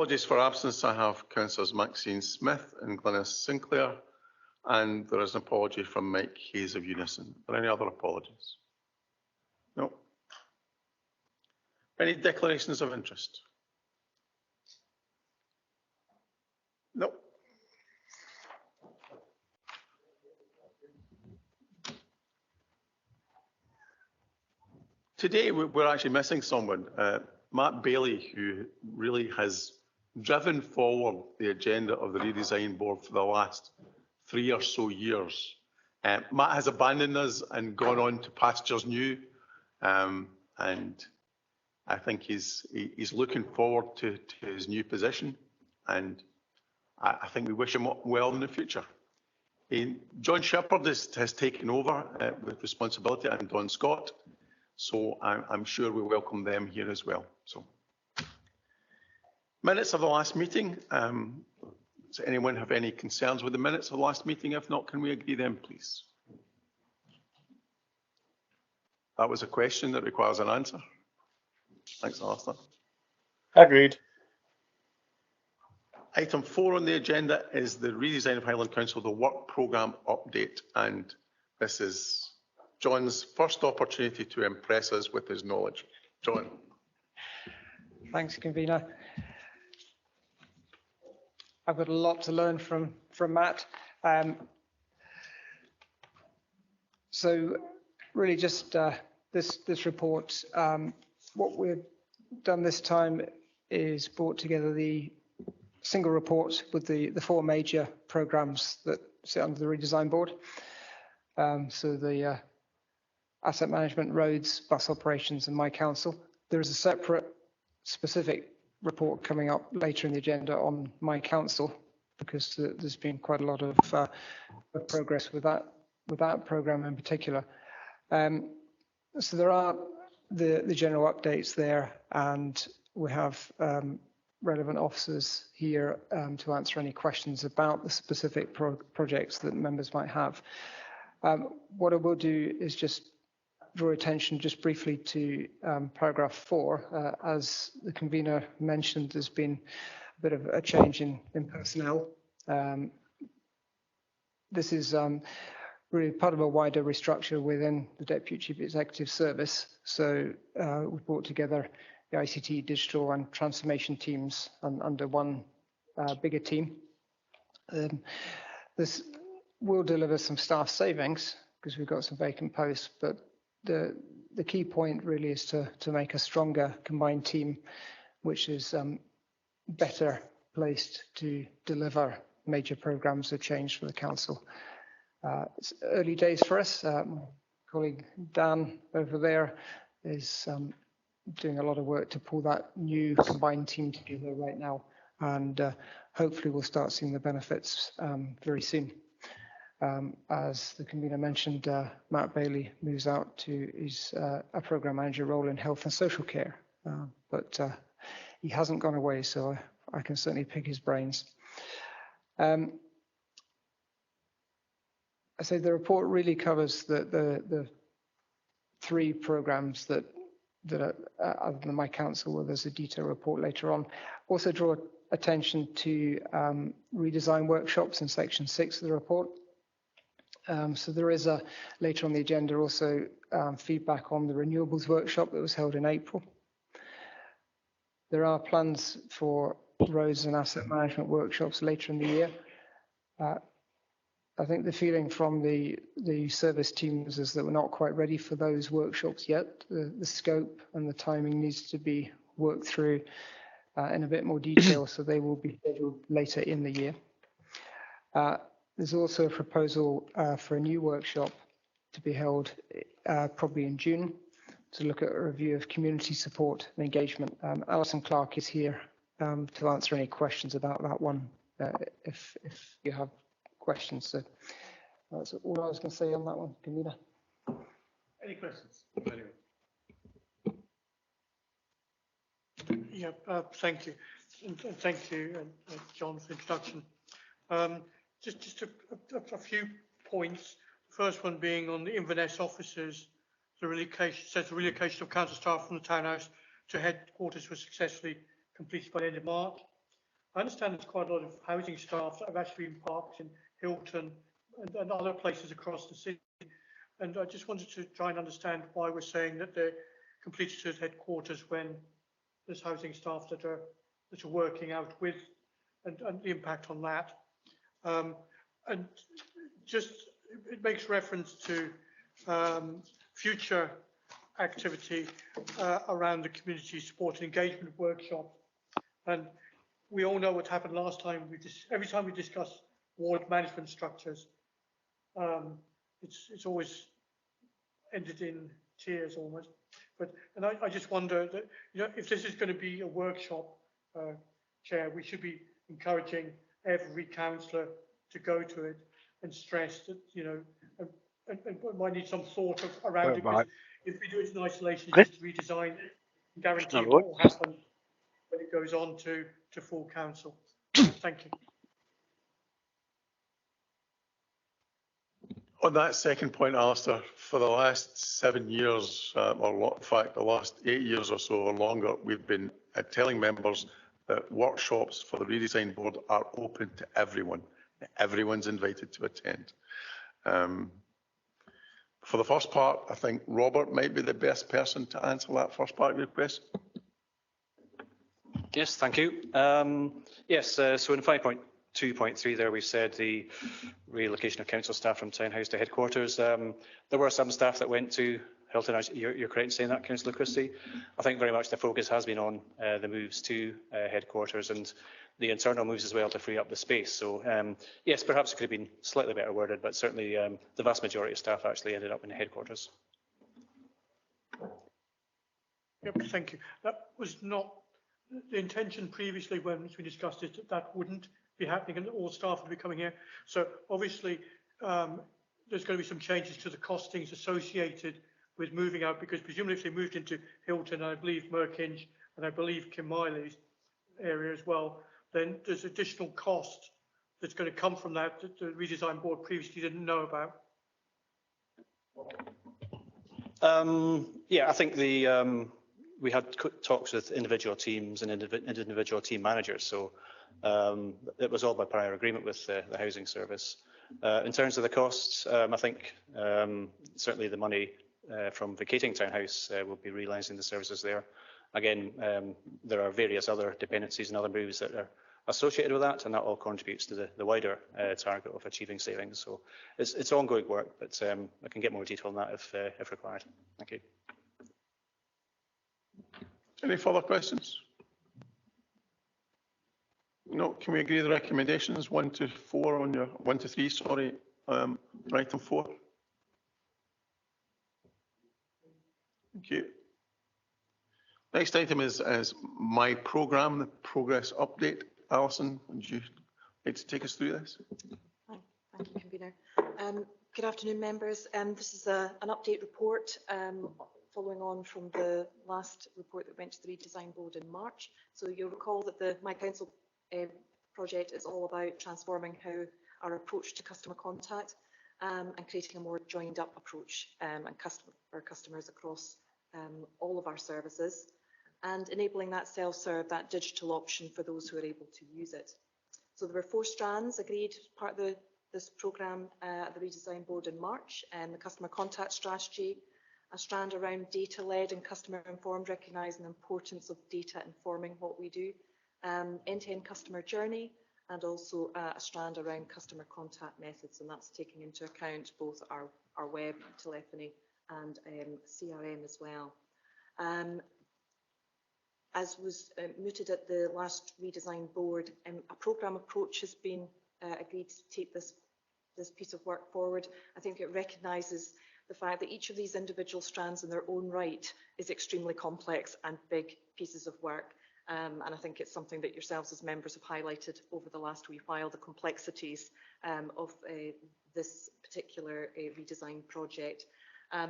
apologies for absence. I have Councillors Maxine Smith and Glynis Sinclair, and there is an apology from Mike Hayes of Unison. Are there any other apologies? No. Any declarations of interest? No. Today we're actually missing someone, Matt Bailey, who really has driven forward the agenda of the Redesign Board for the last 3 or so years. Matt has abandoned us and gone on to pastures new, and I think he's looking forward to his new position, and I think we wish him well in the future. John Shepherd has taken over with responsibility, and Don Scott, so I'm sure we welcome them here as well. So, minutes of the last meeting. Does anyone have any concerns with the minutes of the last meeting? If not, can we agree them, please? That was a question that requires an answer. Thanks, Alistair. Agreed. Item 4 on the agenda is the redesign of Highland Council, the work programme update, and this is John's first opportunity to impress us with his knowledge. John. Thanks, convener. I've got a lot to learn from Matt. So really just this report, what we've done this time is brought together the single report with the 4 major programs that sit under the Redesign Board. So the asset management, roads, bus operations, and my council. There is a separate specific report coming up later in the agenda on my council, because there's been quite a lot of progress with that program in particular. So there are the general updates there, and we have relevant officers here to answer any questions about the specific projects that members might have. What I will do is just draw attention just briefly to paragraph 4. As the convener mentioned, there's been a bit of a change in personnel. This is really part of a wider restructure within the Deputy Chief Executive Service. So we brought together the ICT, digital and transformation teams under one bigger team. This will deliver some staff savings because we've got some vacant posts, but the key point really is to make a stronger combined team, which is better placed to deliver major programs of change for the council. It's early days for us. My colleague Dan over there is doing a lot of work to pull that new combined team together right now, and hopefully we'll start seeing the benefits very soon. As the convener mentioned, Matt Bailey moves out to his a programme manager role in health and social care, but he hasn't gone away, so I can certainly pick his brains. I say the report really covers the 3 programmes that are other than my council, where there's a detailed report later on. Also draw attention to redesign workshops in section 6 of the report. So there is later on the agenda also feedback on the renewables workshop that was held in April. There are plans for roads and asset management workshops later in the year. I think the feeling from the service teams is that we're not quite ready for those workshops yet. The scope and the timing needs to be worked through in a bit more detail, so they will be scheduled later in the year. There's also a proposal for a new workshop to be held probably in June to look at a review of community support and engagement. Alison Clark is here to answer any questions about that one if you have questions. So that's all I was going to say on that one, convener. Any questions? Anyway. Yeah, thank you. And thank you, John, for the introduction. Just a few points. First one being on the Inverness officers, the relocation of council staff from the townhouse to headquarters was successfully completed by the end of March. I understand there's quite a lot of housing staff that have actually been parked in Hilton and other places across the city. And I just wanted to try and understand why we're saying that they're completed at headquarters when there's housing staff that are working out with, and the impact on that. And just, it makes reference to future activity around the community support and engagement workshop. And we all know what happened last time. Every time we discuss ward management structures, it's always ended in tears almost. And I just wonder that, you know, if this is going to be a workshop, Chair, we should be encouraging every councillor to go to it and stress that, you know, and might need some thought around it. Because if we do it in isolation, it's just redesign it, guarantee what will happen when it goes on to full council. Thank you. On that second point, Alistair, for the last 7 years, in fact, the last 8 years or so or longer, we've been telling members that workshops for the redesign board are open to everyone. Everyone's invited to attend. For the first part, I think Robert might be the best person to answer that first part of your question. Yes, thank you. Yes, so in 5.2.3 there, we said the relocation of council staff from townhouse to headquarters. There were some staff that went to Hilton. You're correct in saying that, Councillor Christie. I think very much the focus has been on the moves to headquarters and the internal moves as well to free up the space. So yes, perhaps it could have been slightly better worded, but certainly the vast majority of staff actually ended up in the headquarters. Yep, thank you. That was not the intention previously when we discussed it, that wouldn't be happening and all staff would be coming here. So obviously there's going to be some changes to the costings associated with moving out, because presumably if they moved into Hilton, and I believe Merkinch, and I believe Kinmiley's area as well, then there's additional cost that's going to come from that the redesign board previously didn't know about. Yeah, I think we had talks with individual teams and individual team managers, so it was all by prior agreement with the housing service. In terms of the costs, I think certainly the money from vacating townhouse will be realising the services there. Again, there are various other dependencies and other moves that are associated with that, and that all contributes to the wider target of achieving savings. So it's ongoing work, but I can get more detail on that if required. Thank you. Any further questions? No, can we agree the recommendations 1 to 4 on your 1 to 3, sorry, for item 4? Thank you. Next item is my programme, the progress update. Alison, would you like to take us through this? Thank you, Convener. Good afternoon, members. This is an update report following on from the last report that went to the Redesign Board in March. So you'll recall that the My Council project is all about transforming how our approach to customer contact and creating a more joined up approach and our customers across all of our services, and enabling that self-serve, that digital option for those who are able to use it. So there were 4 strands agreed as part of this programme at the Redesign Board in March, and the customer contact strategy, a strand around data-led and customer-informed, recognising the importance of data informing what we do, end-to-end customer journey, and also a strand around customer contact methods, and that's taking into account both our web telephony and CRM as well. As was mooted at the last Redesign Board, a programme approach has been agreed to take this piece of work forward. I think it recognises the fact that each of these individual strands in their own right is extremely complex and big pieces of work. And I think it's something that yourselves as members have highlighted over the last wee while, the complexities of this particular redesign project.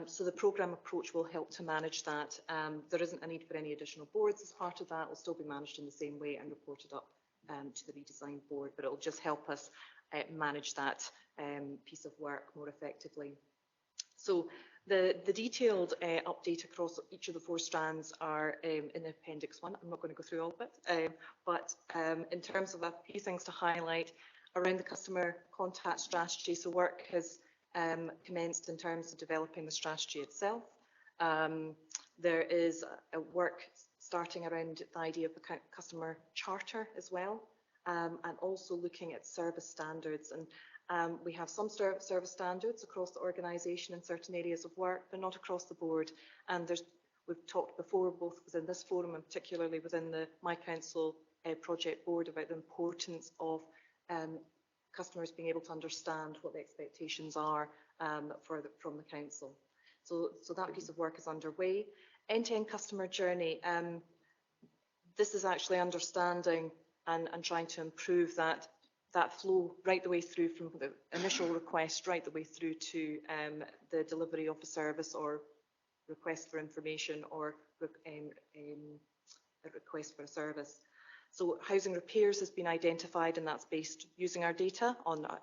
So the programme approach will help to manage that. There isn't a need for any additional boards as part of that. It will still be managed in the same way and reported up to the Redesign Board, but it will just help us manage that piece of work more effectively. So The detailed update across each of the 4 strands are in Appendix 1. I'm not going to go through all of it, but in terms of a few things to highlight around the customer contact strategy, so work has commenced in terms of developing the strategy itself. There is a work starting around the idea of the customer charter as well, and also looking at service standards. And we have some service standards across the organisation in certain areas of work, but not across the board. And we've talked before, both within this forum and particularly within the My Council project board, about the importance of customers being able to understand what the expectations are from the council. So that piece of work is underway. End-to-end customer journey. This is actually understanding and trying to improve that flow right the way through from the initial request right the way through to the delivery of a service or request for information or a request for a service. So housing repairs has been identified, and that's based using our data on a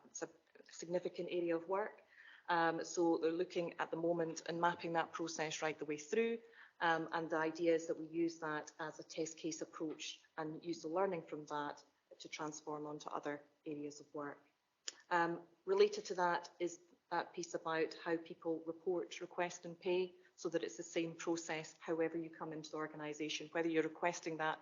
significant area of work. So they're looking at the moment and mapping that process right the way through. And the idea is that we use that as a test case approach and use the learning from that to transform onto other areas of work. Related to that is that piece about how people report, request and pay, so that it's the same process however you come into the organisation, whether you're requesting that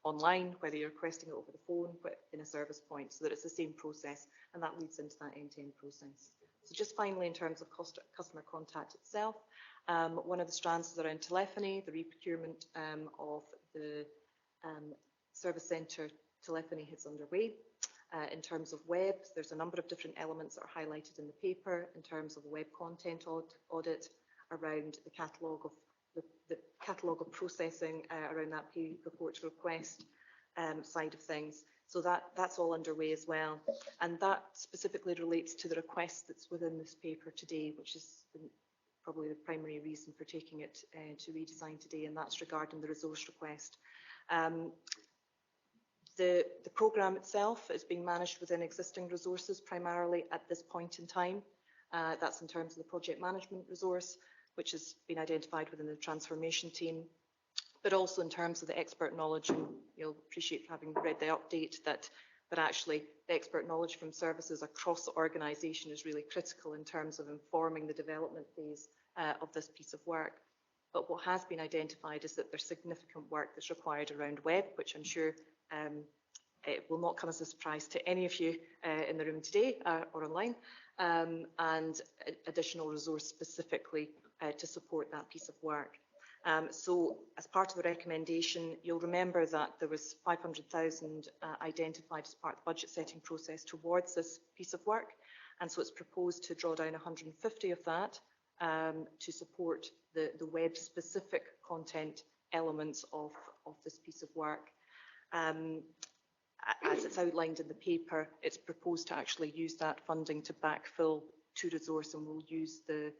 online, whether you're requesting it over the phone, but in a service point, so that it's the same process, and that leads into that end-to-end process. So just finally, in terms of customer contact itself, one of the strands is around telephony, the reprocurement of the service centre telephony is underway. In terms of web, there's a number of different elements that are highlighted in the paper in terms of the web content audit around the catalogue of processing around that pay report to request side of things. So that's all underway as well. And that specifically relates to the request that's within this paper today, which is probably the primary reason for taking it to redesign today, and that's regarding the resource request. The programme itself is being managed within existing resources primarily at this point in time. That's in terms of the project management resource, which has been identified within the transformation team, but also in terms of the expert knowledge. And you'll appreciate, having read the update, that actually the expert knowledge from services across the organisation is really critical in terms of informing the development phase of this piece of work. But what has been identified is that there's significant work that's required around web, which I'm sure it will not come as a surprise to any of you in the room today or online, and additional resource specifically to support that piece of work. So as part of the recommendation, you'll remember that there was 500,000 identified as part of the budget setting process towards this piece of work. And so it's proposed to draw down 150 of that to support the web specific content elements of this piece of work. As it's outlined in the paper, it's proposed to actually use that funding to backfill to resource, and we'll use the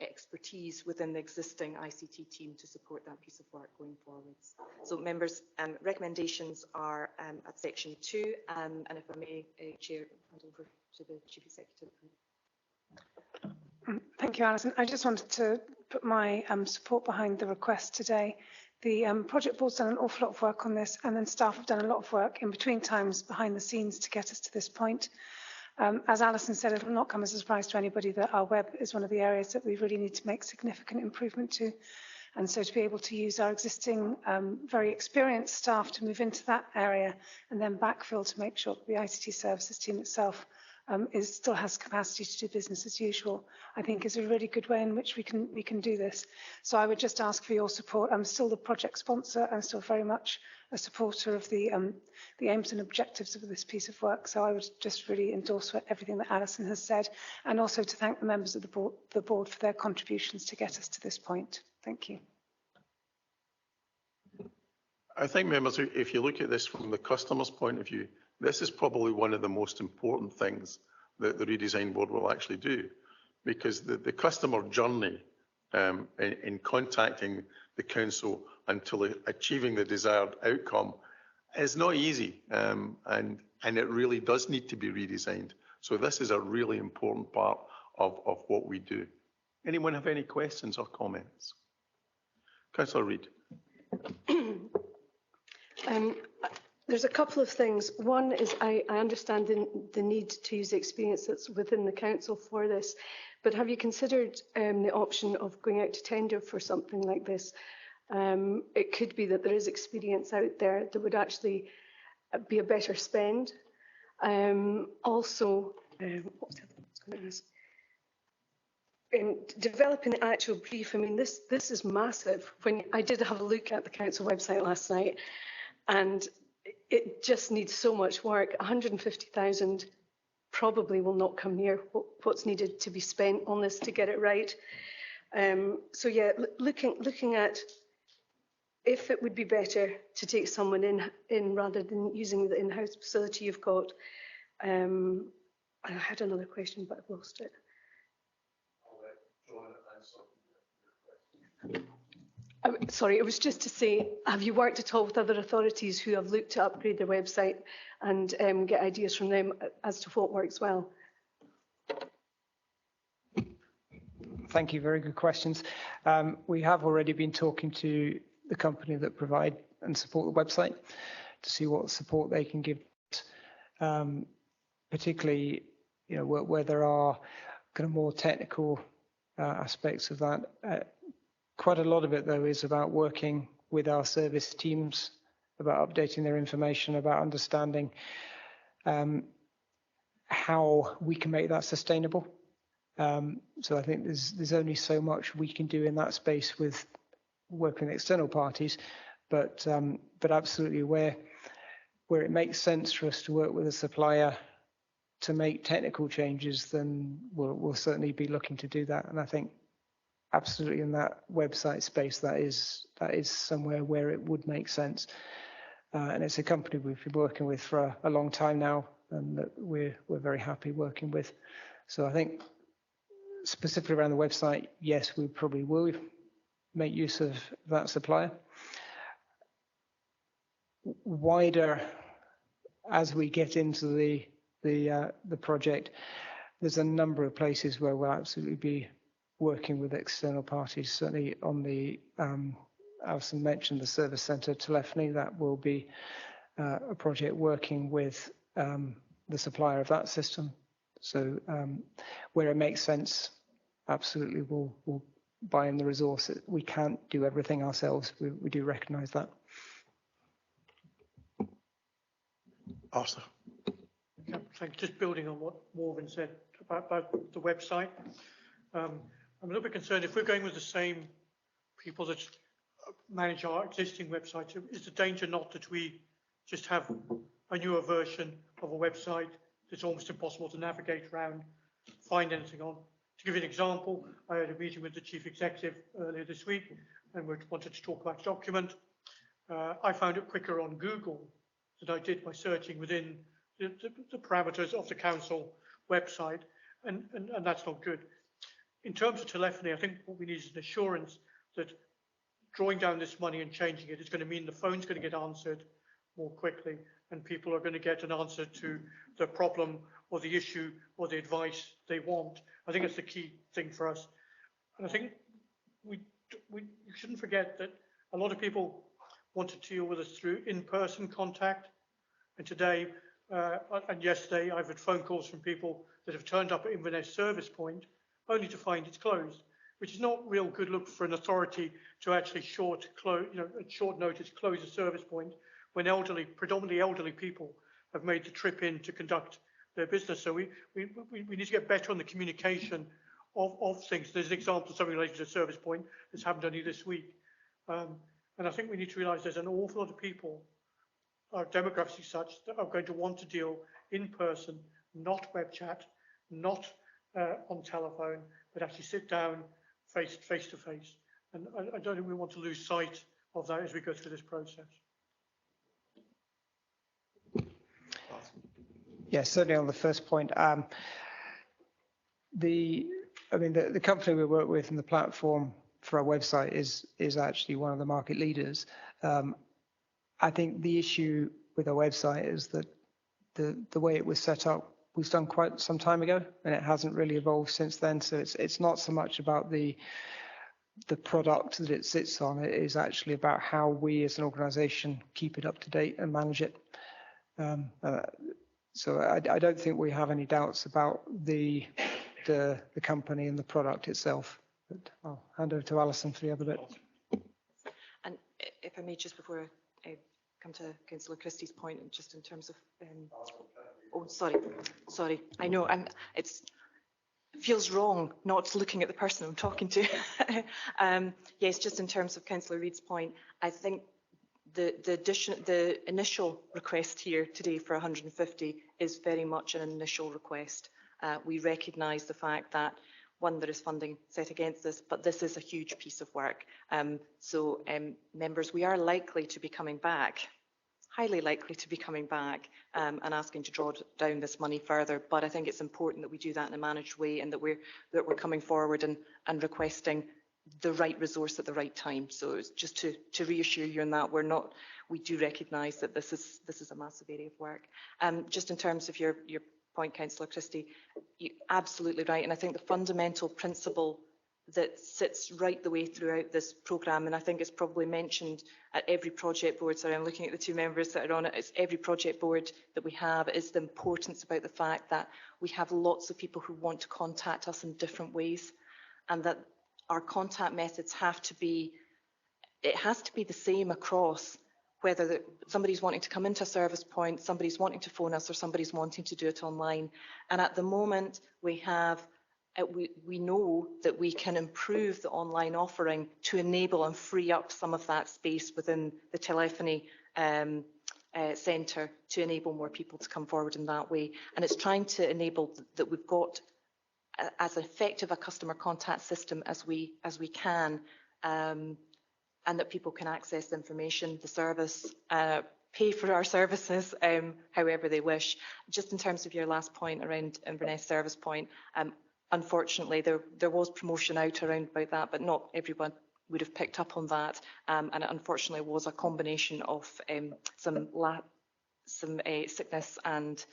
expertise within the existing ICT team to support that piece of work going forwards. So members, recommendations are at section 2, and if I may, Chair, hand over to the Chief Executive. Thank you, Alison. I just wanted to put my support behind the request today. The project board's done an awful lot of work on this, and then staff have done a lot of work in between times behind the scenes to get us to this point. As Alison said, it will not come as a surprise to anybody that our web is one of the areas that we really need to make significant improvement to. And so to be able to use our existing very experienced staff to move into that area and then backfill to make sure that the ICT services team itself still has capacity to do business as usual, I think is a really good way in which we can do this. So I would just ask for your support. I'm still the project sponsor. I'm still very much a supporter of the aims and objectives of this piece of work. So I would just really endorse everything that Alison has said, and also to thank the members of the board for their contributions to get us to this point. Thank you. I think, members, if you look at this from the customer's point of view, this is probably one of the most important things that the Redesign Board will actually do, because the customer journey in contacting the council until achieving the desired outcome is not easy, and it really does need to be redesigned. So this is a really important part of what we do. Anyone have any questions or comments? Councillor Reid. There's a couple of things. One is I understand the need to use the experience that's within the council for this, but have you considered the option of going out to tender for something like this? It could be that there is experience out there that would actually be a better spend. Also, what was the other one? In developing the actual brief, I mean, this is massive. When I did have a look at the council website last night, and it just needs so much work. 150,000 probably will not come near what's needed to be spent on this to get it right. So yeah, looking at if it would be better to take someone in rather than using the in-house facility you've got. I had another question, but I've lost it. Sorry, it was just to say, have you worked at all with other authorities who have looked to upgrade their website and get ideas from them as to what works well? Thank you, very good questions. We have already been talking to the company that provide and support the website to see what support they can give us, particularly where there are kind of more technical aspects of that. Quite a lot of it, though, is about working with our service teams, about updating their information, about understanding how we can make that sustainable. So I think there's only so much we can do in that space with working with external parties, but absolutely where it makes sense for us to work with a supplier to make technical changes, then we'll certainly be looking to do that. And I think absolutely in that website space, that is somewhere where it would make sense. And it's a company we've been working with for a long time now, and that we're very happy working with. So I think specifically around the website, yes, we probably will make use of that supplier. Wider, as we get into the project, there's a number of places where we'll absolutely be working with external parties. Certainly on the, Alison mentioned the service centre telephony, that will be a project working with the supplier of that system. So where it makes sense, absolutely we'll buy in the resource. We can't do everything ourselves. We do recognise that. Arthur. Yeah, thank you. Just building on what Morgan said about the website. I'm a little bit concerned if we're going with the same people that manage our existing website, is the danger not that we just have a newer version of a website that's almost impossible to navigate around, find anything on? To give you an example, I had a meeting with the chief executive earlier this week, and we wanted to talk about the document. I found it quicker on Google than I did by searching within the parameters of the council website, and that's not good. In terms of telephony, I think what we need is an assurance that drawing down this money and changing it is going to mean the phone's going to get answered more quickly, and people are going to get an answer to the problem or the issue or the advice they want. I think that's the key thing for us. And I think we shouldn't forget that a lot of people want to deal with us through in-person contact. And today and yesterday, I've had phone calls from people that have turned up at Inverness service point only to find it's closed, which is not real good look for an authority to actually at short notice close a service point when predominantly elderly people have made the trip in to conduct their business. So we need to get better on the communication of things. There's an example of something related to a service point that's happened only this week. And I think we need to realise there's an awful lot of people, our demographics is such, that are going to want to deal in person, not web chat, not on telephone, but actually sit down face to face. And I don't think we want to lose sight of that as we go through this process. Yeah, certainly on the first point, the company we work with and the platform for our website is actually one of the market leaders. I think the issue with our website is that the way it was set up was done quite some time ago, and it hasn't really evolved since then. So it's not so much about the product that it sits on. It is actually about how we as an organisation keep it up to date and manage it. So I don't think we have any doubts about the company and the product itself. But I'll hand over to Alison for the other bit. And if I may, just before I come to Councillor Christie's point, just in terms of, oh, sorry, I know, and it feels wrong not looking at the person I'm talking to. Yes, just in terms of Councillor Reid's point, I think the initial request here today for 150 is very much an initial request. We recognise the fact that, one, there is funding set against this, but this is a huge piece of work. So members, we are likely to be coming back, highly likely to be coming back and asking to draw down this money further. But I think it's important that we do that in a managed way, and that we're coming forward and requesting the right resource at the right time. So it's just to reassure you on that, we do recognise that this is a massive area of work. Just in terms of your point, Councillor Christie, you're absolutely right. And I think the fundamental principle that sits right the way throughout this programme, and I think it's probably mentioned at every project board, sorry, I'm looking at the two members that are on it, it's every project board that we have, is the importance about the fact that we have lots of people who want to contact us in different ways, and that our contact methods has to be the same across, whether somebody's wanting to come into a service point, somebody's wanting to phone us, or somebody's wanting to do it online. And at the moment, we know that we can improve the online offering to enable and free up some of that space within the telephony centre to enable more people to come forward in that way. And it's trying to enable that we've got as effective a customer contact system as we can, and that people can access the information, the service, pay for our services however they wish. Just in terms of your last point around Inverness service point, unfortunately there was promotion out around about that, but not everyone would have picked up on that, and it unfortunately was a combination of some sickness and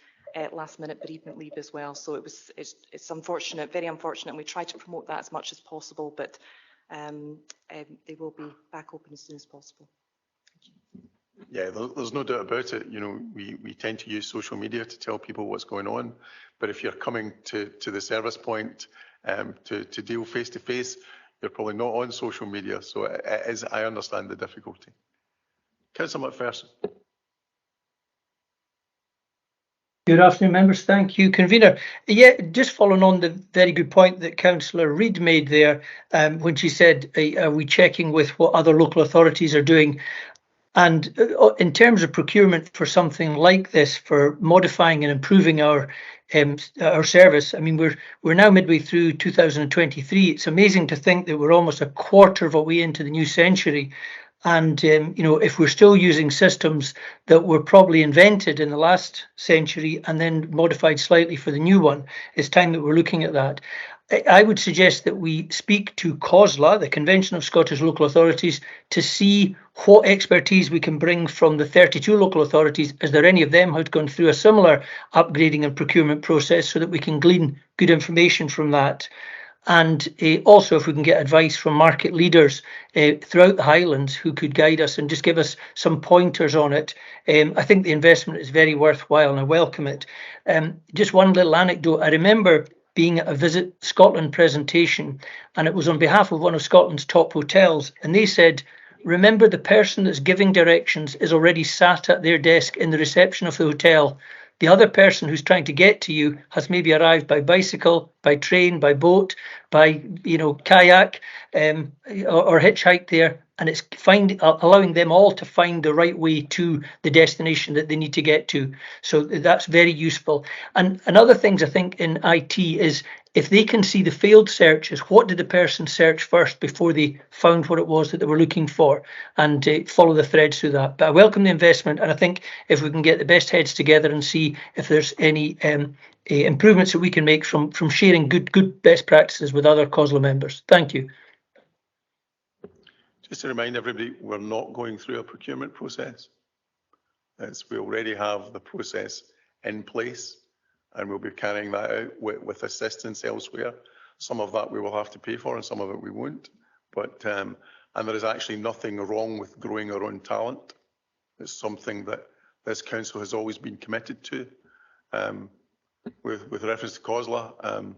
last minute bereavement leave as well. So it's unfortunate, very unfortunate, and we try to promote that as much as possible, but they will be back open as soon as possible. Yeah, there's no doubt about it. You know, we tend to use social media to tell people what's going on, but if you're coming to the service point to deal face to face, you're probably not on social media. So I understand the difficulty. Councillor McPherson. Good afternoon, members. Thank you, convener. Yeah, just following on the very good point that Councillor Reid made there, when she said, are we checking with what other local authorities are doing? And in terms of procurement for something like this, for modifying and improving our service, I mean, we're now midway through 2023. It's amazing to think that we're almost a quarter of a way into the new century. And, you know, if we're still using systems that were probably invented in the last century and then modified slightly for the new one, it's time that we're looking at that. I would suggest that we speak to COSLA, the Convention of Scottish Local Authorities, to see what expertise we can bring from the 32 local authorities. Is there any of them who've gone through a similar upgrading and procurement process, so that we can glean good information from that? And also, if we can get advice from market leaders throughout the Highlands who could guide us and just give us some pointers on it, I think the investment is very worthwhile and I welcome it. Just one little anecdote. I remember being at a Visit Scotland presentation, and it was on behalf of one of Scotland's top hotels, and they said, remember, the person that's giving directions is already sat at their desk in the reception of the hotel. The other person who's trying to get to you has maybe arrived by bicycle, by train, by boat, by kayak, or hitchhike there, and it's allowing them all to find the right way to the destination that they need to get to. So that's very useful. And another things I think in IT is, if they can see the failed searches, what did the person search first before they found what it was that they were looking for, and follow the threads through that. But I welcome the investment, and I think if we can get the best heads together and see if there's any improvements that we can make from sharing good best practices with other COSLA members. Thank you. Just to remind everybody, we're not going through a procurement process. We already have the process in place. and we'll be carrying that out with assistance elsewhere. Some of that we will have to pay for and some of it we won't. But, and there is actually nothing wrong with growing our own talent. It's something that this council has always been committed to. With reference to COSLA, I'm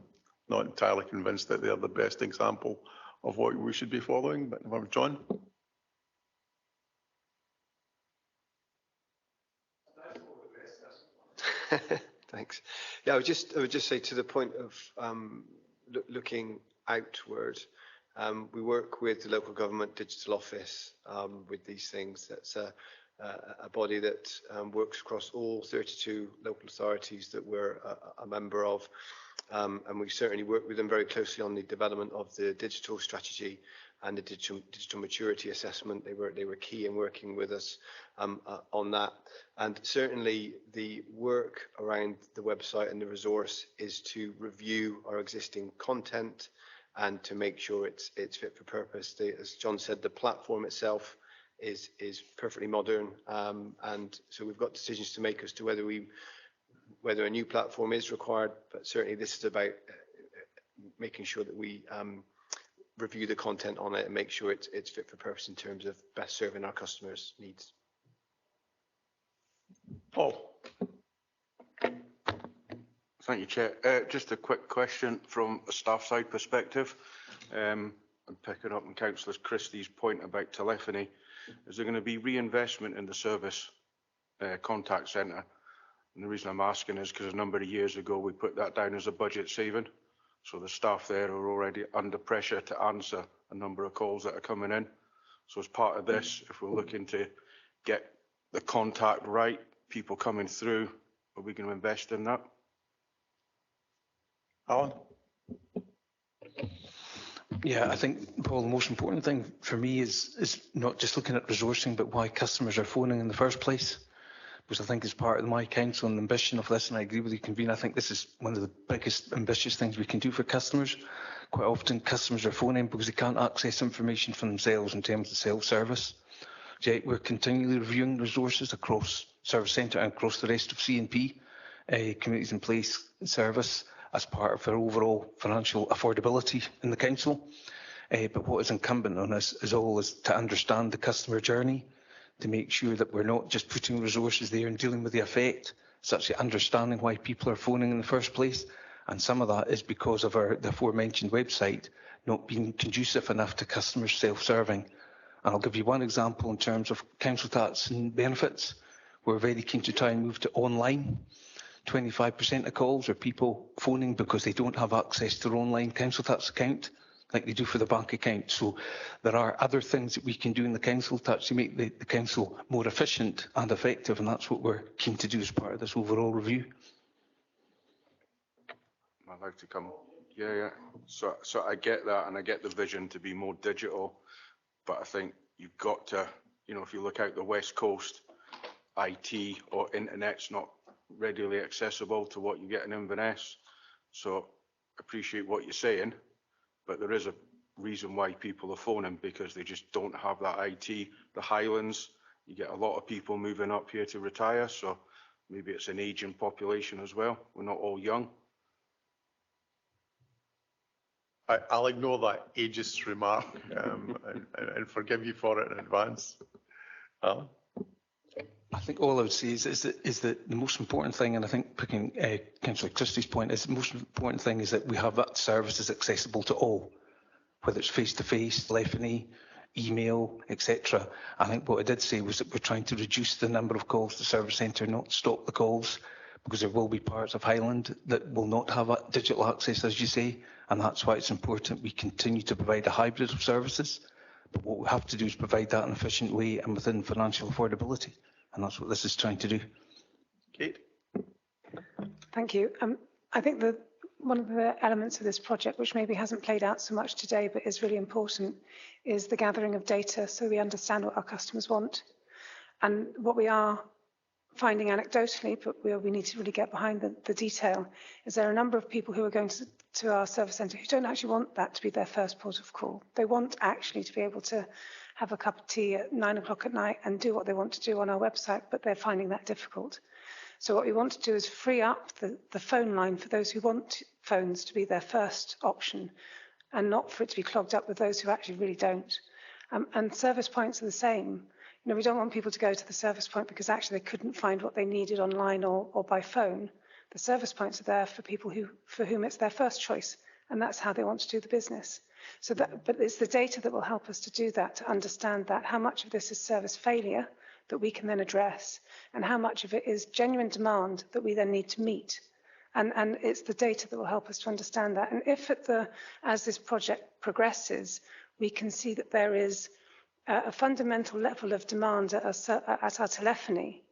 not entirely convinced that they're the best example of what we should be following, but John? Thanks. Yeah, I would just say to the point of looking outward, we work with the local government digital office with these things. That's a body that works across all 32 local authorities that we're a member of. And we certainly work with them very closely on the development of the digital strategy and the digital maturity assessment. They were key in working with us on that. And certainly the work around the website and the resource is to review our existing content and to make sure it's fit for purpose. As John said, the platform itself is perfectly modern, and so we've got decisions to make as to whether a new platform is required. But certainly this is about making sure that we review the content on it and make sure it's fit for purpose in terms of best serving our customers' needs. Paul. Thank you, Chair. Just a quick question from a staff side perspective. I'm picking up on Councillor Christie's point about telephony. Is there going to be reinvestment in the service contact centre? And the reason I'm asking is because a number of years ago we put that down as a budget saving. So the staff there are already under pressure to answer a number of calls that are coming in. So as part of this, if we're looking to get the contact right, people coming through, are we going to invest in that? Alan? Yeah, I think, Paul, the most important thing for me is not just looking at resourcing, but why customers are phoning in the first place. Because I think as part of my council and ambition of this, and I agree with you, Convener, I think this is one of the biggest ambitious things we can do for customers. Quite often customers are phoning because they can't access information for themselves in terms of self-service. So we're continually reviewing resources across Service Centre and across the rest of C&P, Communities in Place service, as part of our overall financial affordability in the council. But what is incumbent on us is always to understand the customer journey, to make sure that we're not just putting resources there and dealing with the effect. It's actually understanding why people are phoning in the first place. And some of that is because of the aforementioned website not being conducive enough to customers self-serving. And I'll give you one example in terms of council tax and benefits. We're very keen to try and move to online. 25% of calls are people phoning because they don't have access to their online council tax account like they do for the bank account. So there are other things that we can do in the council to actually make the council more efficient and effective, and that's what we're keen to do as part of this overall review. I'd like to come. Yeah. So I get that, and I get the vision to be more digital, but I think you've got to, if you look out the West Coast, IT or internet's not readily accessible to what you get in Inverness. So appreciate what you're saying, but there is a reason why people are phoning, because they just don't have that IT. The Highlands, you get a lot of people moving up here to retire, so maybe it's an ageing population as well. We're not all young. I'll ignore that ageist remark and forgive you for it in advance. Alan? I think all I would say is that the most important thing, and I think picking Councillor Christie's point, is the most important thing is that we have that services accessible to all, whether it's face-to-face, telephony, email, etc. I think what I did say was that we're trying to reduce the number of calls to Service Centre, not stop the calls, because there will be parts of Highland that will not have digital access, as you say, and that's why it's important we continue to provide a hybrid of services. But what we have to do is provide that in an efficient way and within financial affordability. And that's what this is trying to do. Kate? Thank you. I think that one of the elements of this project, which maybe hasn't played out so much today, but is really important, is the gathering of data so we understand what our customers want. And what we are finding anecdotally, but we need to really get behind the detail, is there are a number of people who are going to our service centre who don't actually want that to be their first port of call. They want actually to be able to have a cup of tea at 9 o'clock at night and do what they want to do on our website, but they're finding that difficult. So what we want to do is free up the phone line for those who want phones to be their first option, and not for it to be clogged up with those who actually really don't. And service points are the same. You know, we don't want people to go to the service point because actually they couldn't find what they needed online or by phone. The service points are there for people for whom it's their first choice, and that's how they want to do the business. So that, but it's the data that will help us to do that, to understand that, how much of this is service failure that we can then address, and how much of it is genuine demand that we then need to meet. And it's the data that will help us to understand that. And if as this project progresses, we can see that there is a fundamental level of demand at our telephony,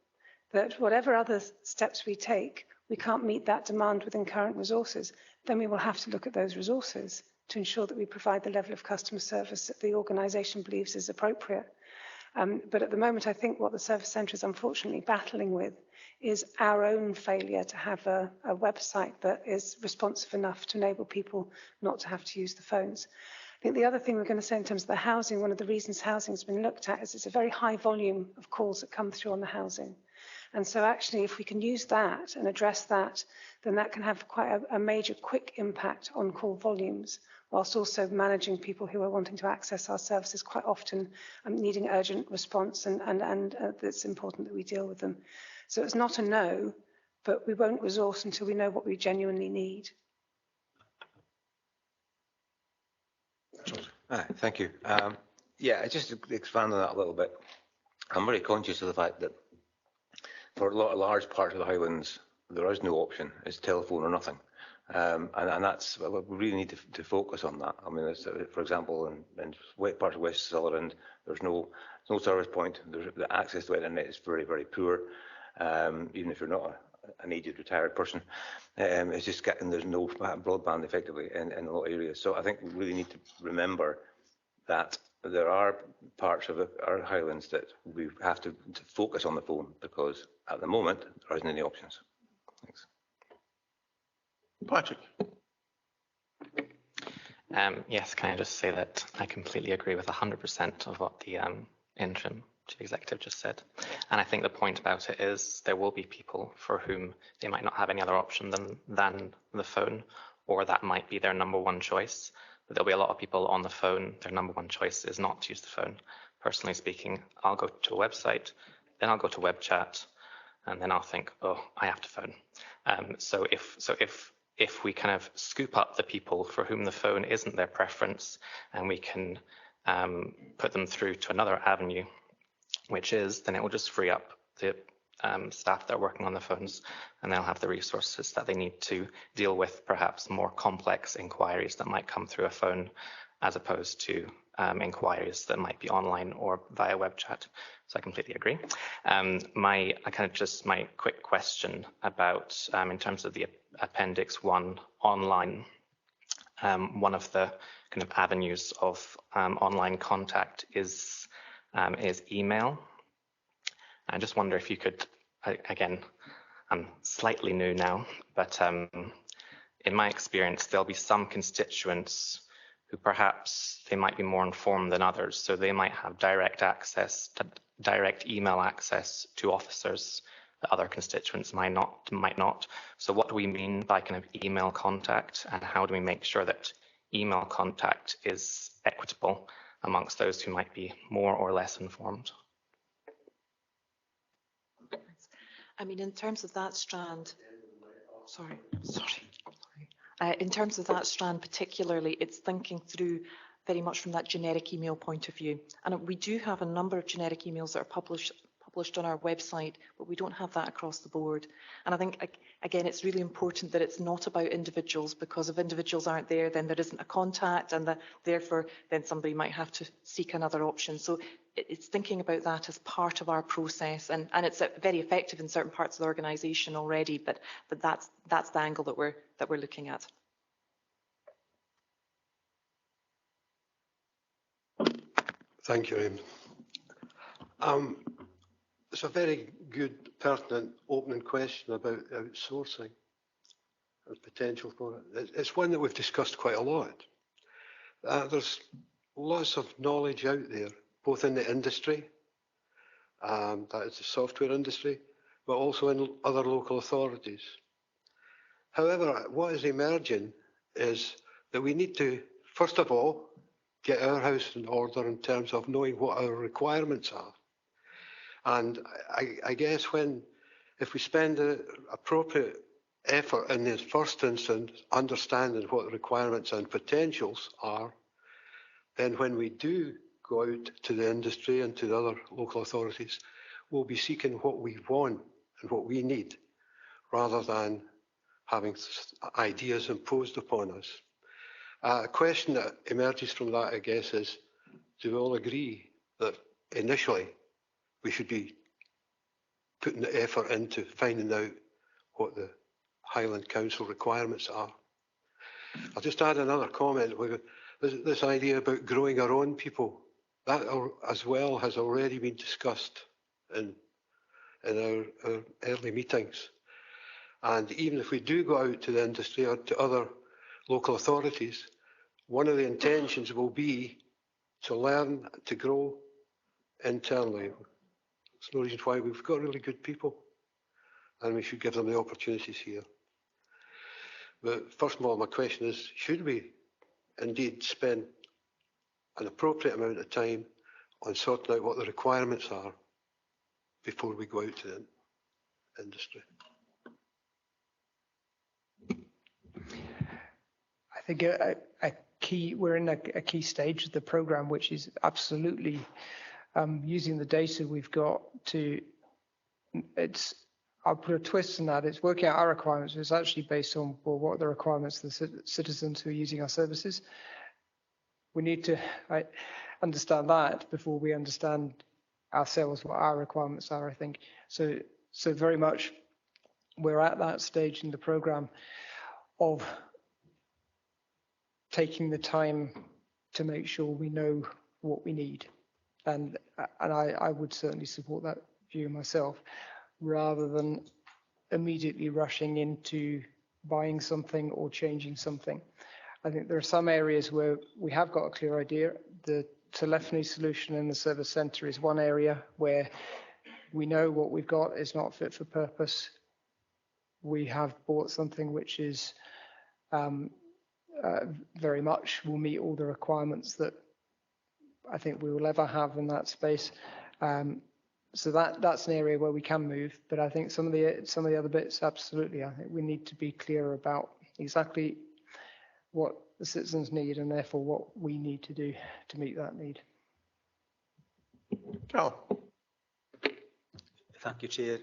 that whatever other steps we take, we can't meet that demand within current resources, then we will have to look at those resources to ensure that we provide the level of customer service that the organisation believes is appropriate. But at the moment, I think what the service centre is unfortunately battling with is our own failure to have a website that is responsive enough to enable people not to have to use the phones. I think the other thing we're going to say in terms of the housing, one of the reasons housing has been looked at is it's a very high volume of calls that come through on the housing. And so actually, if we can use that and address that, then that can have quite a major quick impact on call volumes, whilst also managing people who are wanting to access our services quite often, needing urgent response, and it's important that we deal with them. So it's not a no, but we won't resource until we know what we genuinely need. Thank you. Yeah, just to expand on that a little bit, I'm very conscious of the fact that for a lot of large parts of the Highlands, there is no option. It's telephone or nothing. And that's, well, we really need to focus on that. I mean, for example, in parts of West Sutherland, there's no service point. The access to internet is very, very poor, even if you're not an aged retired person. It's just getting, there's no broadband effectively in a lot of areas. So I think we really need to remember that there are parts of our Highlands that we have to focus on the phone, because at the moment there isn't any options. Thanks. Patrick. Yes, can I just say that I completely agree with 100% of what the interim chief executive just said. And I think the point about it is there will be people for whom they might not have any other option than the phone, or that might be their number one choice. But there'll be a lot of people on the phone, their number one choice is not to use the phone. Personally speaking, I'll go to a website, then I'll go to web chat, and then I'll think, oh, I have to phone. So if we kind of scoop up the people for whom the phone isn't their preference, and we can put them through to another avenue, which is, then it will just free up the staff that are working on the phones, and they'll have the resources that they need to deal with perhaps more complex inquiries that might come through a phone, as opposed to inquiries that might be online or via web chat. So I completely agree. My quick question about, in terms of the Appendix 1 online, one of the kind of avenues of online contact is email. I just wonder if you could, again, I'm slightly new now, but in my experience, there'll be some constituents who perhaps they might be more informed than others. So they might have direct email access to officers that other constituents might not. So what do we mean by kind of email contact, and how do we make sure that email contact is equitable amongst those who might be more or less informed? I mean, in terms of that strand, in terms of that strand particularly, it's thinking through very much from that generic email point of view. And we do have a number of generic emails that are published on our website, but we don't have that across the board. And I think, again, it's really important that it's not about individuals, because if individuals aren't there, then there isn't a contact, and therefore then somebody might have to seek another option. So it's thinking about that as part of our process, and it's very effective in certain parts of the organisation already, but that's the angle that we're looking at. Thank you, it's a very good, pertinent opening question about outsourcing and potential for it. It's one that we've discussed quite a lot. There's lots of knowledge out there, both in the industry, that is the software industry, but also in other local authorities. However, what is emerging is that we need to, first of all, get our house in order in terms of knowing what our requirements are. And I guess if we spend the appropriate effort in this first instance, understanding what the requirements and potentials are, then when we do go out to the industry and to the other local authorities, we'll be seeking what we want and what we need, rather than having ideas imposed upon us. A question that emerges from that, I guess, is, do we all agree that initially we should be putting the effort into finding out what the Highland Council requirements are? I'll just add another comment. This idea about growing our own people, that as well has already been discussed in our early meetings. And even if we do go out to the industry or to other local authorities, one of the intentions will be to learn to grow internally. There's no reason why. We've got really good people, and we should give them the opportunities here. But first of all, my question is, should we indeed spend an appropriate amount of time on sorting out what the requirements are before we go out to the industry? I think we're in a key stage of the programme, which is absolutely using the data we've got to, I'll put a twist on that, it's working out our requirements, but it's actually based on, well, what are the requirements of the citizens who are using our services. We need to understand that before we understand ourselves, what our requirements are, I think. So very much we're at that stage in the programme of taking the time to make sure we know what we need. And I would certainly support that view myself, rather than immediately rushing into buying something or changing something. I think there are some areas where we have got a clear idea. The telephony solution in the service centre is one area where we know what we've got is not fit for purpose. We have bought something which is very much will meet all the requirements that I think we will ever have in that space. So that's an area where we can move. But I think some of the other bits, absolutely. I think we need to be clear about exactly what the citizens need, and therefore what we need to do to meet that need. Carl. Thank you, Chair.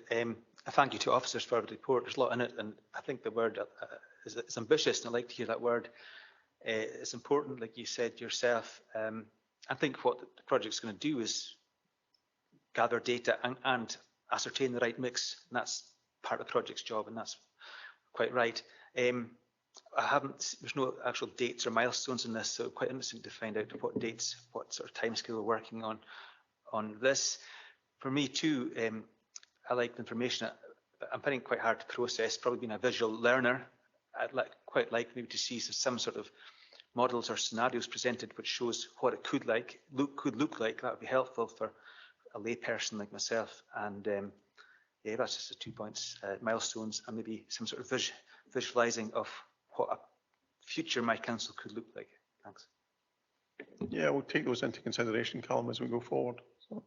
Thank you to officers for the report. There's a lot in it, and I think the word is ambitious, and I like to hear that word. It's important, like you said yourself. I think what the project's going to do is gather data and ascertain the right mix, and that's part of the project's job, and that's quite right. There's no actual dates or milestones in this, so quite interesting to find out what dates, what sort of timescale we're working on this. For me too, I like the information. I'm finding it quite hard to process. Probably being a visual learner, I'd quite like maybe to see some sort of models or scenarios presented which shows what it could look like. That would be helpful for a layperson like myself. And yeah, that's just the 2 points, milestones, and maybe some sort of visualising of what a future my council could look like. Thanks. Yeah, we'll take those into consideration, Callum, as we go forward. So.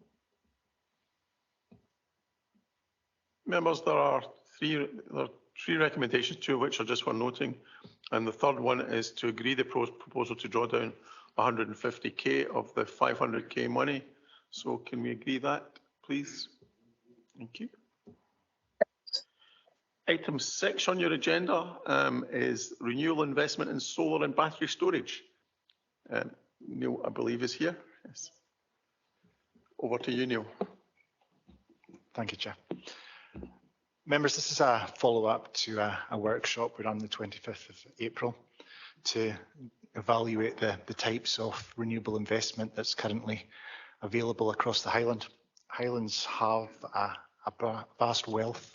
Members, there are three recommendations, two of which are just for noting. And the third one is to agree the proposal to draw down 150k of the 500k money. So can we agree that, please? Thank you. Item 6 on your agenda is renewable investment in solar and battery storage. Neil, I believe, is here. Yes. Over to you, Neil. Thank you, Chair. Members, this is a follow-up to a workshop we ran on the 25th of April to evaluate the types of renewable investment that's currently available across the Highland. Highlands have a vast wealth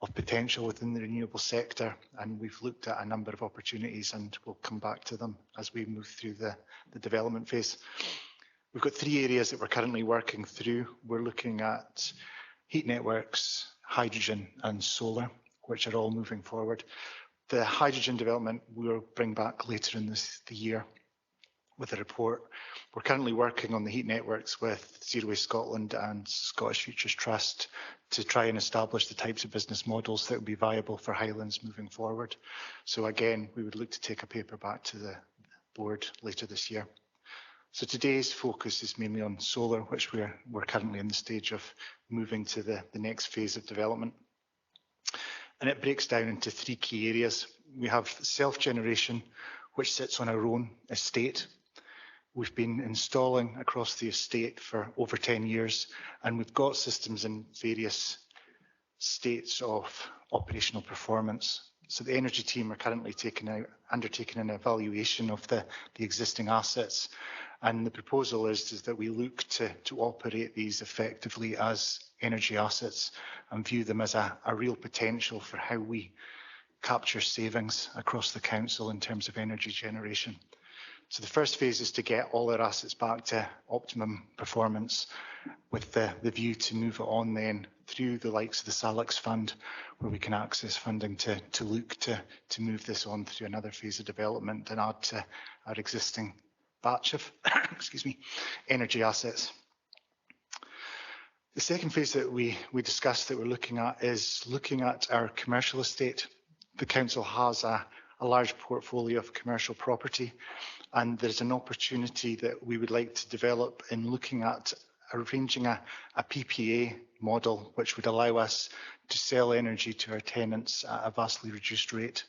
of potential within the renewable sector, and we've looked at a number of opportunities, and we'll come back to them as we move through the development phase. We've got 3 areas that we're currently working through. We're looking at heat networks, hydrogen and solar, which are all moving forward. The hydrogen development we'll bring back later in the year with a report. We're currently working on the heat networks with Zero Waste Scotland and Scottish Futures Trust to try and establish the types of business models that will be viable for Highlands moving forward. So again, we would look to take a paper back to the board later this year. So today's focus is mainly on solar, which we're currently in the stage of moving to the next phase of development. And it breaks down into 3 key areas. We have self-generation, which sits on our own estate. We've been installing across the estate for over 10 years, and we've got systems in various states of operational performance. So the energy team are currently undertaking an evaluation of the existing assets, and the proposal is that we look to operate these effectively as energy assets and view them as a real potential for how we capture savings across the council in terms of energy generation. So the first phase is to get all our assets back to optimum performance, with the view to move it on then through the likes of the Salix Fund, where we can access funding to look to move this on through another phase of development and add to our existing batch of energy assets. The second phase that we discussed that we're looking at is looking at our commercial estate. The council has a large portfolio of commercial property, and there's an opportunity that we would like to develop in looking at arranging a PPA model which would allow us to sell energy to our tenants at a vastly reduced rate.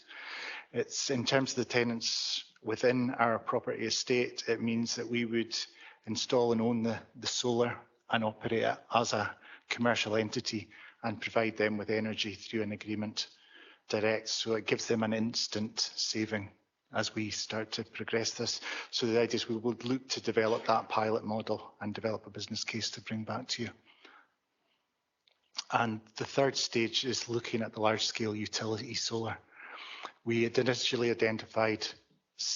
It's in terms of the tenants within our property estate, it means that we would install and own the solar and operate it as a commercial entity and provide them with energy through an agreement direct. So it gives them an instant saving as we start to progress this. So the idea is we will look to develop that pilot model and develop a business case to bring back to you. And the third stage is looking at the large-scale utility solar. We had initially identified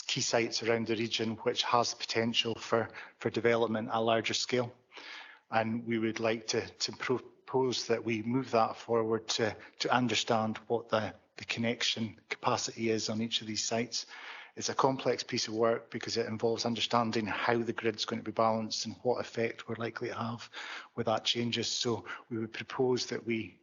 key sites around the region which has potential for development at a larger scale. And we would like to propose that we move that forward to understand what the connection capacity is on each of these sites. It's a complex piece of work because it involves understanding how the grid's going to be balanced and what effect we're likely to have with that changes. So we would propose that we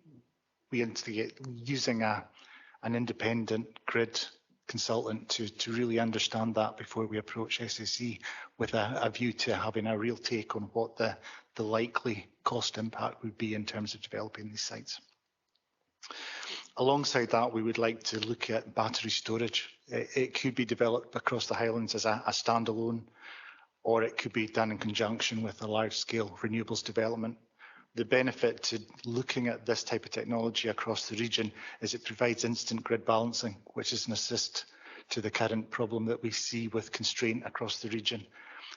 instigate using an independent grid consultant to really understand that before we approach SSE, with a view to having a real take on what the likely cost impact would be in terms of developing these sites. Alongside that, we would like to look at battery storage. It could be developed across the Highlands as a standalone, or it could be done in conjunction with a large-scale renewables development. The benefit to looking at this type of technology across the region is it provides instant grid balancing, which is an assist to the current problem that we see with constraint across the region.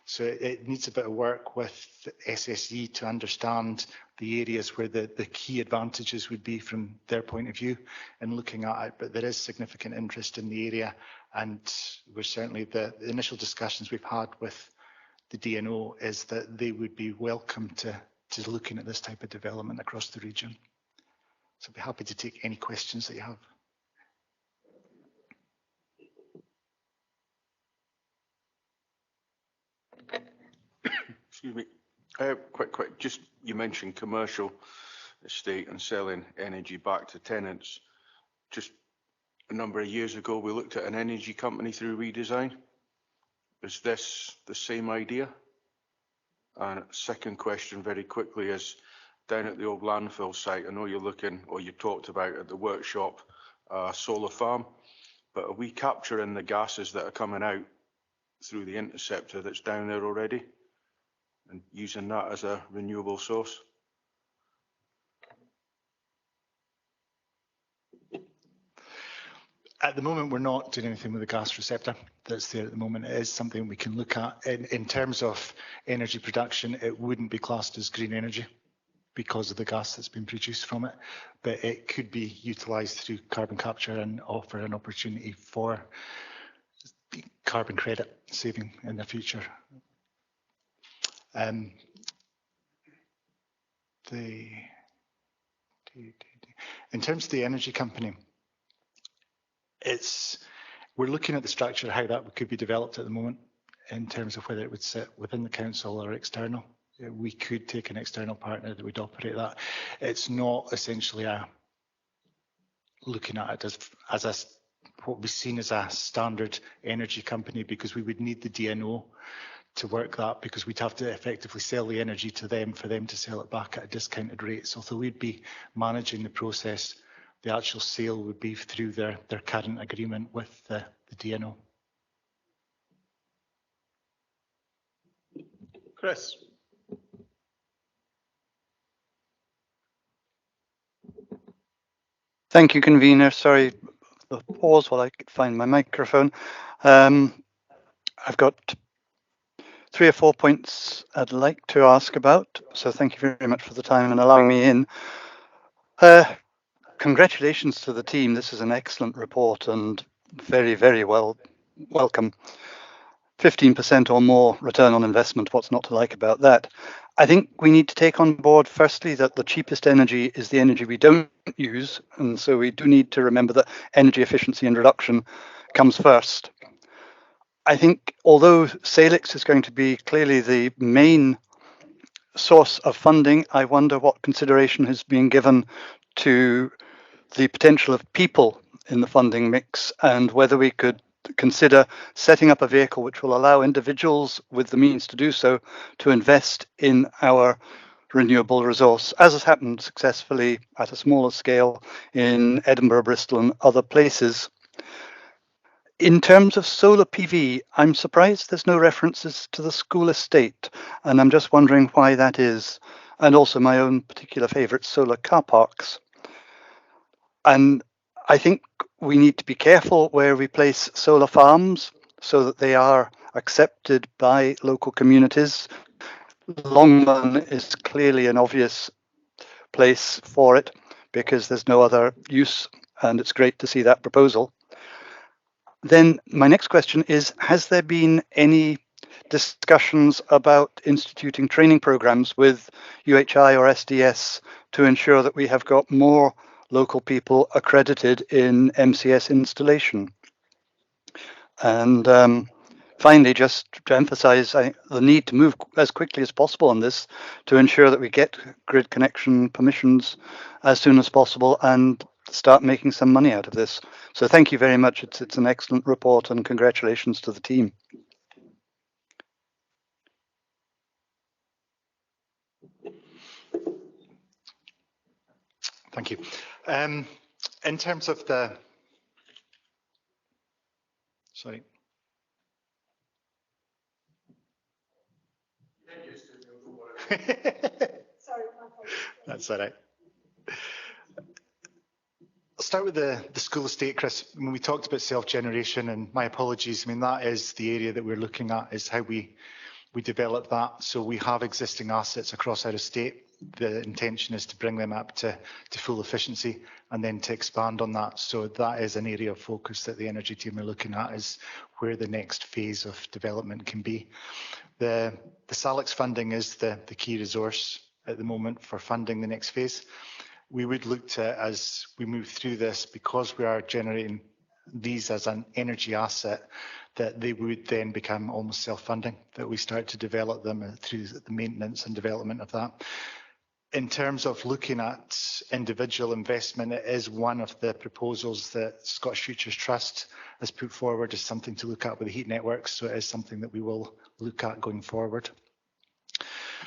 So it needs a bit of work with SSE to understand the areas where the key advantages would be from their point of view and looking at it. But there is significant interest in the area, and we're certainly the initial discussions we've had with the DNO is that they would be welcome to looking at this type of development across the region. So I'd be happy to take any questions that you have. Excuse me. Quick. Just you mentioned commercial estate and selling energy back to tenants. Just a number of years ago, we looked at an energy company through Redesign. Is this the same idea? And second question, very quickly, is down at the old landfill site. I know you're looking, or you talked about at the workshop, solar farm, but are we capturing the gases that are coming out through the interceptor that's down there already and using that as a renewable source? At the moment, we're not doing anything with the gas receptor that's there at the moment. It is something we can look at. In terms of energy production, it wouldn't be classed as green energy because of the gas that's been produced from it, but it could be utilised through carbon capture and offer an opportunity for carbon credit saving in the future. In terms of the energy company, we're looking at the structure, how that could be developed at the moment in terms of whether it would sit within the council or external. We could take an external partner that would operate that. It's not essentially looking at it as what we've seen as a standard energy company, because we would need the DNO to work that, because we'd have to effectively sell the energy to them for them to sell it back at a discounted rate. So although we'd be managing the process, the actual sale would be through their current agreement with the DNO. Chris. Thank you, convener. Sorry, the pause while I could find my microphone. I've got 3 or 4 points I'd like to ask about, so thank you very much for the time and allowing me in. Congratulations to the team. This is an excellent report and very, very welcome. 15% or more return on investment, what's not to like about that? I think we need to take on board, firstly, that the cheapest energy is the energy we don't use, and so we do need to remember that energy efficiency and reduction comes first. I think although Salix is going to be clearly the main source of funding, I wonder what consideration has been given to the potential of people in the funding mix, and whether we could consider setting up a vehicle which will allow individuals with the means to do so to invest in our renewable resource, as has happened successfully at a smaller scale in Edinburgh, Bristol and other places. In terms of solar PV, I'm surprised there's no references to the school estate, and I'm just wondering why that is, and also my own particular favourite, solar car parks. And I think we need to be careful where we place solar farms so that they are accepted by local communities. Longman is clearly an obvious place for it because there's no other use, and it's great to see that proposal. Then my next question is, has there been any discussions about instituting training programs with UHI or SDS to ensure that we have got more local people accredited in MCS installation? And finally, just to emphasize the need to move as quickly as possible on this to ensure that we get grid connection permissions as soon as possible and start making some money out of this. So thank you very much. It's an excellent report and congratulations to the team. Thank you. In terms of the, sorry. That's all right. I'll start with the school estate, Chris. When we talked about self-generation, and my apologies, I mean, that is the area that we're looking at, is how we develop that. So we have existing assets across our estate. The intention is to bring them up to full efficiency and then to expand on that. So that is an area of focus that the energy team are looking at, is where the next phase of development can be. The Salix funding is the key resource at the moment for funding the next phase. We would look to, as we move through this, because we are generating these as an energy asset, that they would then become almost self-funding, that we start to develop them through the maintenance and development of that. In terms of looking at individual investment, it is one of the proposals that Scottish Futures Trust has put forward as something to look at with the heat networks, so it is something that we will look at going forward.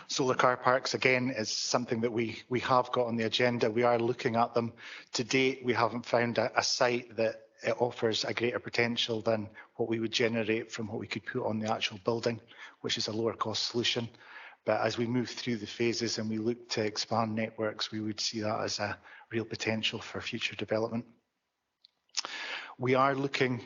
Solar car parks, again, is something that we have got on the agenda. We are looking at them. To date, we haven't found a site that it offers a greater potential than what we would generate from what we could put on the actual building, which is a lower cost solution. But as we move through the phases and we look to expand networks, we would see that as a real potential for future development. We are looking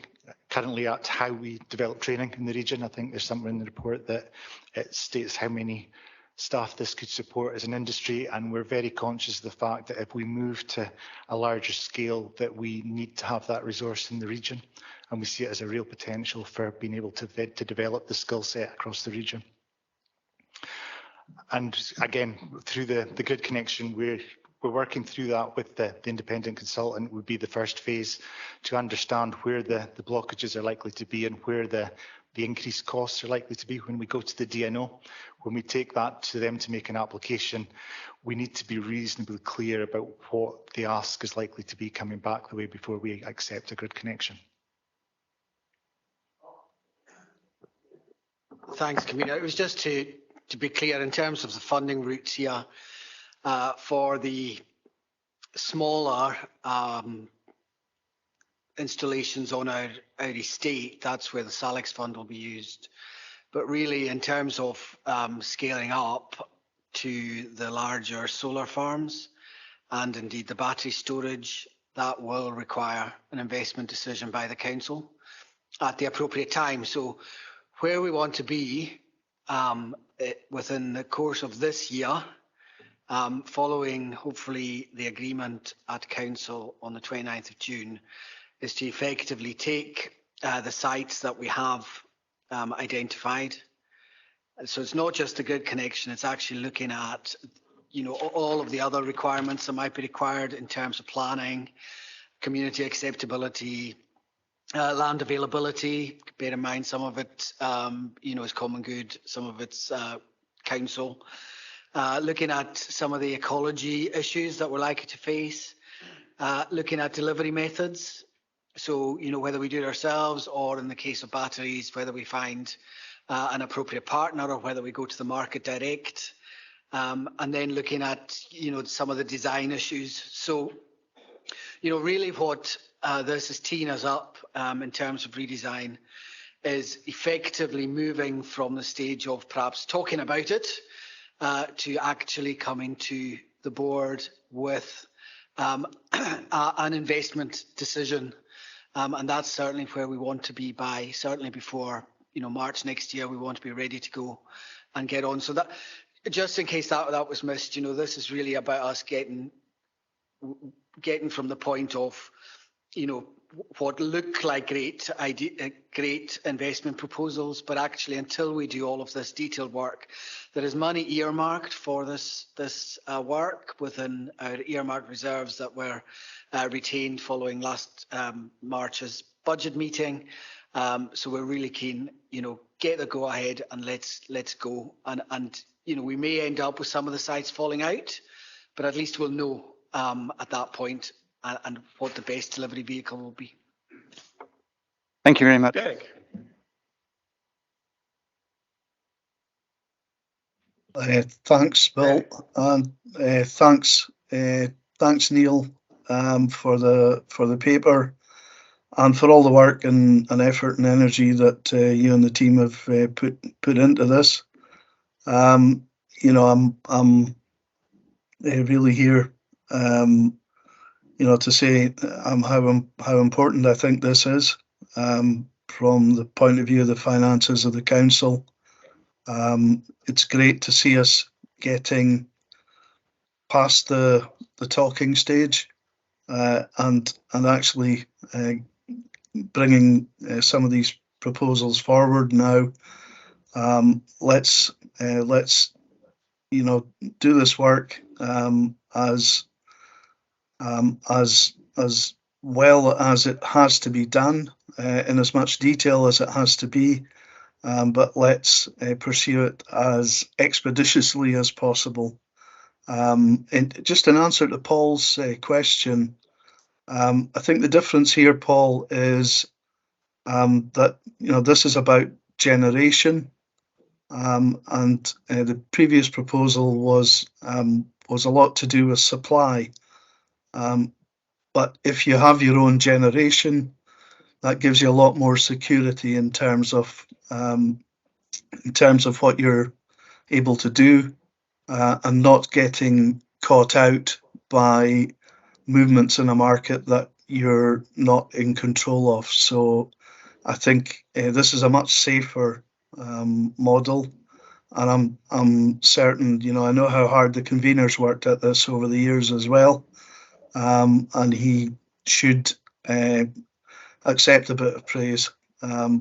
currently at how we develop training in the region. I think there's somewhere in the report that it states how many staff this could support as an industry, and we're very conscious of the fact that if we move to a larger scale, that we need to have that resource in the region, and we see it as a real potential for being able to develop the skill set across the region. And again, through the grid connection, we're working through that with the independent consultant. Would be the first phase to understand where the blockages are likely to be and where the increased costs are likely to be when we go to the DNO. When we take that to them to make an application, we need to be reasonably clear about what the ask is likely to be coming back the way before we accept a grid connection. Thanks, Convener. It was just to be clear in terms of the funding routes here for the smaller installations on our estate. That's where the Salix fund will be used. But really, in terms of scaling up to the larger solar farms and indeed the battery storage, that will require an investment decision by the council at the appropriate time. So where we want to be within the course of this year, following hopefully the agreement at council on the 29th of June, is to effectively take the sites that we have identified. So it's not just the grid connection, it's actually looking at, you know, all of the other requirements that might be required in terms of planning, community acceptability, land availability. Bear in mind some of it, you know, is common good, some of it's council. Looking at some of the ecology issues that we're likely to face, looking at delivery methods. So, you know, whether we do it ourselves or in the case of batteries, whether we find an appropriate partner or whether we go to the market direct. And then looking at, you know, some of the design issues. So, you know, really what this is teeing us up in terms of redesign is effectively moving from the stage of perhaps talking about it to actually coming to the board with an investment decision. And that's certainly where we want to be by, certainly before, you know, March next year. We want to be ready to go and get on. So that, just in case that was missed, you know, this is really about us getting from the point of, you know, what look like great investment proposals, but actually until we do all of this detailed work, there is money earmarked for this work within our earmarked reserves that were retained following last March's budget meeting. So we're really keen, you know, get the go ahead and let's go. And you know, we may end up with some of the sites falling out, but at least we'll know at that point and what the best delivery vehicle will be. Thank you very much. Derek. Thanks, Bill, and thanks Neil for the paper and for all the work and effort and energy that you and the team have put into this. You know, I'm really here, you know, to say how important I think this is from the point of view of the finances of the council. It's great to see us getting past the talking stage and actually bringing some of these proposals forward now. Let's you know, do this work as well as it has to be done, in as much detail as it has to be, but let's pursue it as expeditiously as possible. And just in answer to Paul's question, I think the difference here, Paul, is that, you know, this is about generation, and the previous proposal was a lot to do with supply. But if you have your own generation, that gives you a lot more security in terms of what you're able to do, and not getting caught out by movements in a market that you're not in control of. So I think this is a much safer model, and I'm certain, you know, I know how hard the conveners worked at this over the years as well, and he should accept a bit of praise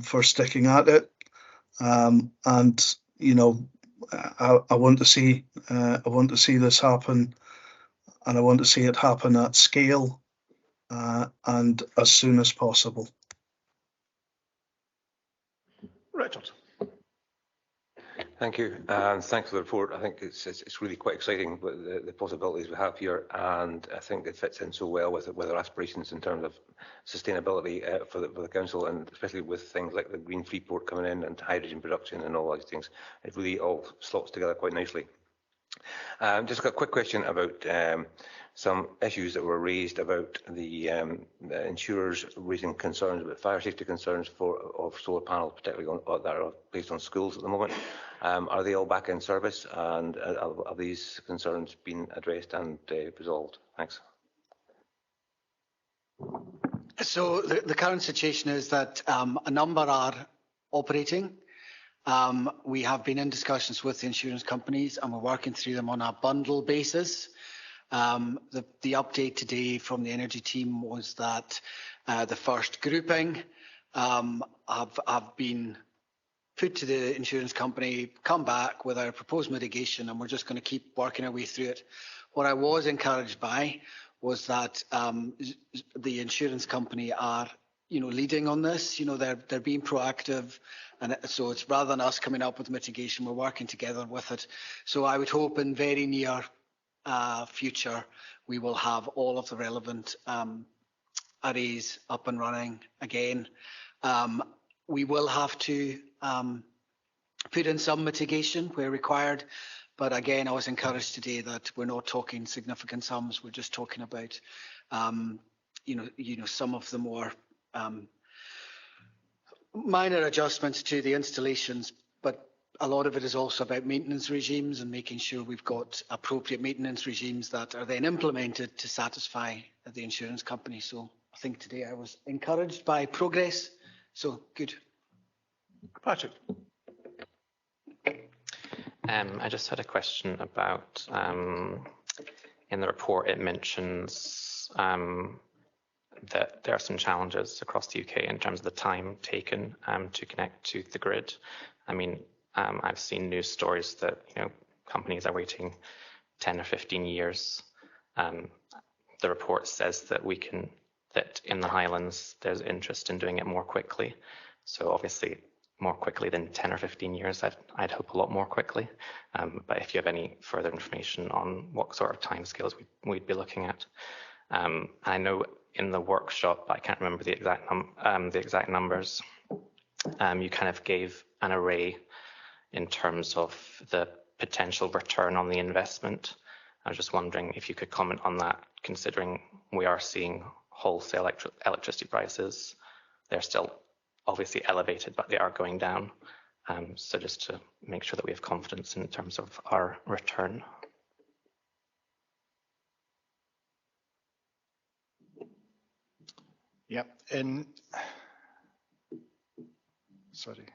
for sticking at it. And you know, I want to see this happen and I want to see it happen at scale and as soon as possible. Richard. Thank you, and thanks for the report. I think it's really quite exciting with the possibilities we have here, and I think it fits in so well with our aspirations in terms of sustainability for the council, and especially with things like the green Freeport coming in and hydrogen production and all these things. It really all slots together quite nicely. Just got a quick question about some issues that were raised about the insurers raising concerns about fire safety concerns of solar panels, particularly that are placed on schools at the moment. Are they all back in service, and have these concerns been addressed and resolved? Thanks. So the current situation is that a number are operating. We have been in discussions with the insurance companies, and we're working through them on a bundle basis. The update today from the energy team was that the first grouping have been put to the insurance company, come back with our proposed mitigation, and we're just going to keep working our way through it. What I was encouraged by was that the insurance company are, leading on this. They're being proactive, and so it's rather than us coming up with mitigation, we're working together with it. So I would hope in very near future we will have all of the relevant arrays up and running again. We will have to put in some mitigation where required, but again, I was encouraged today that we're not talking significant sums. We're just talking about, some of the more minor adjustments to the installations, but a lot of it is also about maintenance regimes and making sure we've got appropriate maintenance regimes that are then implemented to satisfy the insurance company. So I think today I was encouraged by progress. So good. Patrick. I just had a question about, in the report it mentions that there are some challenges across the UK in terms of the time taken to connect to the grid. I mean, I've seen news stories that companies are waiting 10 or 15 years. The report says that that in the Highlands there's interest in doing it more quickly. So obviously more quickly than 10 or 15 years, I'd hope a lot more quickly. But if you have any further information on what sort of timescales we'd be looking at. I know in the workshop, I can't remember the exact numbers, you kind of gave an array in terms of the potential return on the investment. I was just wondering if you could comment on that, considering we are seeing wholesale electricity prices. They're still obviously elevated, but they are going down. So just to make sure that we have confidence in terms of our return. Yeah, sorry.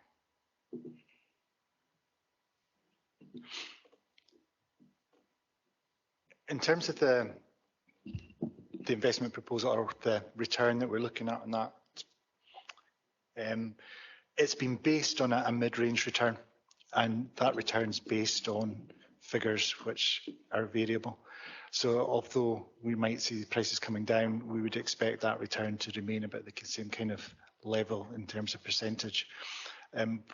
In terms of the investment proposal or the return that we're looking at on that, it's been based on a mid-range return, and that return's based on figures which are variable. So although we might see the prices coming down, we would expect that return to remain about the same kind of level in terms of percentage.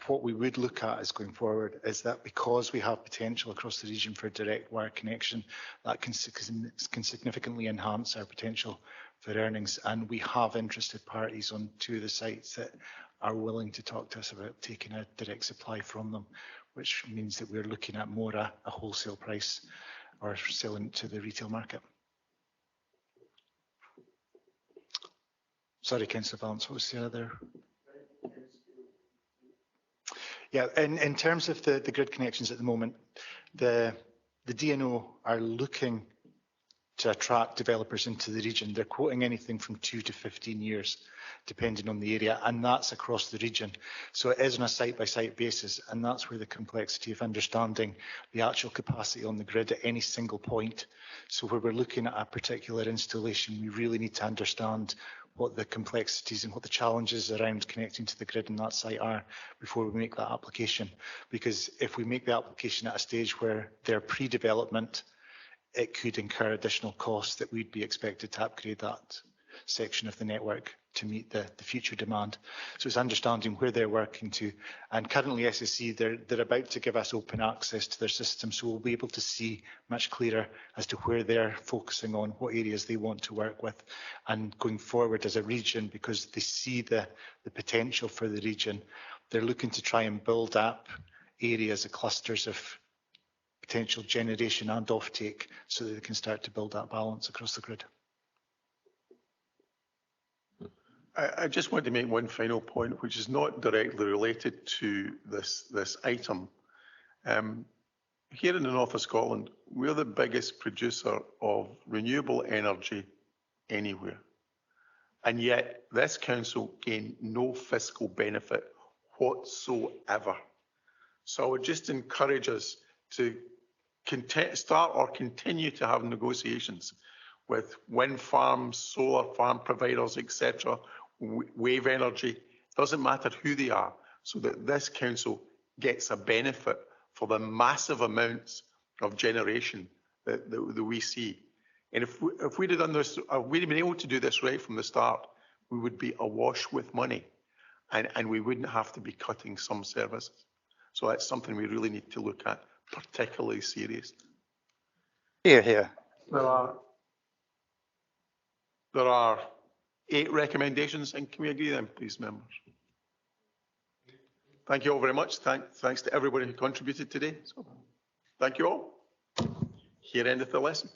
What we would look at as going forward is that because we have potential across the region for direct wire connection, that can significantly enhance our potential for earnings. And we have interested parties on 2 of the sites that are willing to talk to us about taking a direct supply from them, which means that we're looking at more a wholesale price or selling to the retail market. Sorry, Councillor Vallance, what was the other? Yeah, in terms of the grid connections at the moment, the DNO are looking to attract developers into the region. They're quoting anything from 2 to 15 years, depending on the area, and that's across the region. So it is on a site-by-site basis, and that's where the complexity of understanding the actual capacity on the grid at any single point. So where we're looking at a particular installation, we really need to understand what the complexities and what the challenges around connecting to the grid in that site are before we make that application. Because if we make the application at a stage where they're pre-development, it could incur additional costs that we'd be expected to upgrade that section of the network to meet the future demand. So it's understanding where they're working to. And currently SSE, they're about to give us open access to their system, so we'll be able to see much clearer as to where they're focusing on, what areas they want to work with. And going forward as a region, because they see the potential for the region, they're looking to try and build up areas, clusters of potential generation and offtake, so that they can start to build that balance across the grid. I just want to make one final point, which is not directly related to this item. Here in the north of Scotland, we're the biggest producer of renewable energy anywhere. And yet this council gained no fiscal benefit whatsoever. So I would just encourage us to start or continue to have negotiations with wind farms, solar farm providers, etc., wave energy, doesn't matter who they are, so that this council gets a benefit for the massive amounts of generation that we see. And if we'd have done this, if we'd been able to do this right from the start, we would be awash with money, and we wouldn't have to be cutting some services. So that's something we really need to look at particularly seriously. Hear, hear. There are 8 recommendations, and can we agree then, please, members? Thank you all very much. Thanks to everybody who contributed today. So, thank you all. Here endeth the lesson.